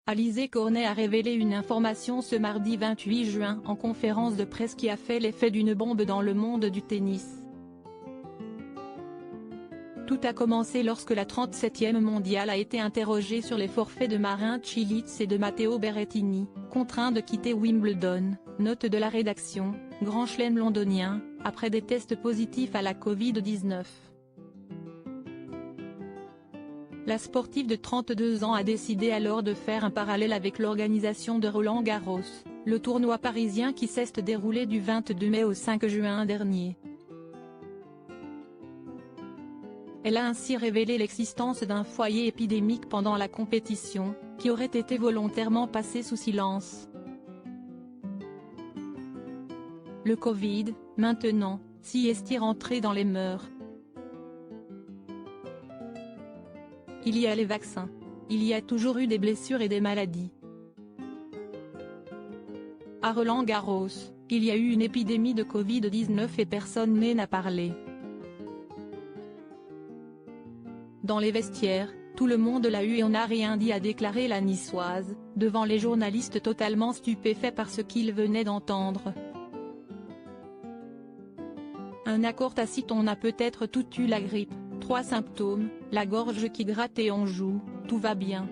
Alizé Cornet a révélé une information ce mardi 28 juin en conférence de presse qui a fait l'effet d'une bombe dans le monde du tennis. Tout a commencé lorsque la 37e mondiale a été interrogée sur les forfaits de Marin Cilic et de Matteo Berrettini, contraints de quitter Wimbledon, note de la rédaction, Grand Chelem londonien, après des tests positifs à la Covid-19. La sportive de 32 ans a décidé alors de faire un parallèle avec l'organisation de Roland-Garros, le tournoi parisien qui s'est déroulé du 22 mai au 5 juin dernier. Elle a ainsi révélé l'existence d'un foyer épidémique pendant la compétition, qui aurait été volontairement passé sous silence. Le Covid, maintenant, s'y est rentré dans les mœurs. Il y a les vaccins. Il y a toujours eu des blessures et des maladies. À Roland-Garros, il y a eu une épidémie de Covid-19 et personne n'a parlé. Dans les vestiaires, tout le monde l'a eu et on n'a rien dit, a déclaré la Niçoise, devant les journalistes totalement stupéfaits par ce qu'ils venaient d'entendre. Un accord tacite: on a peut-être tous eu la grippe, 3 symptômes, la gorge qui gratte et on joue, tout va bien.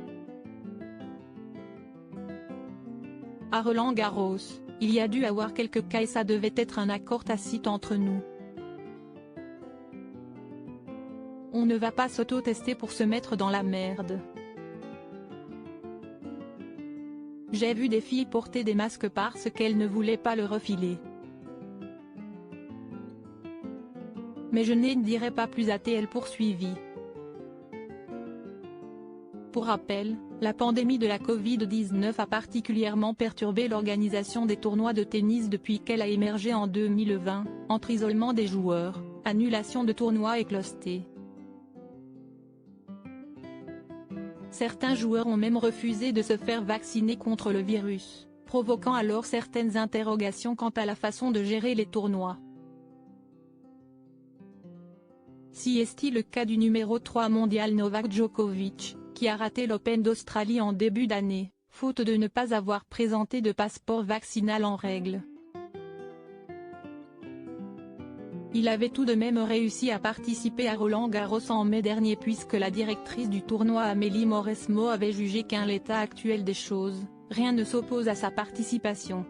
À Roland-Garros, il y a dû avoir quelques cas et ça devait être un accord tacite entre nous. On ne va pas s'auto-tester pour se mettre dans la merde. J'ai vu des filles porter des masques parce qu'elles ne voulaient pas le refiler. Mais je ne dirai pas plus, a-t-elle poursuivi. Pour rappel, la pandémie de la Covid-19 a particulièrement perturbé l'organisation des tournois de tennis depuis qu'elle a émergé en 2020, entre isolement des joueurs, annulation de tournois et closté. Certains joueurs ont même refusé de se faire vacciner contre le virus, provoquant alors certaines interrogations quant à la façon de gérer les tournois. Si est-il le cas du numéro 3 mondial Novak Djokovic, qui a raté l'Open d'Australie en début d'année, faute de ne pas avoir présenté de passeport vaccinal en règle. Il avait tout de même réussi à participer à Roland-Garros en mai dernier puisque la directrice du tournoi Amélie Mauresmo avait jugé qu'en l'état actuel des choses, rien ne s'oppose à sa participation.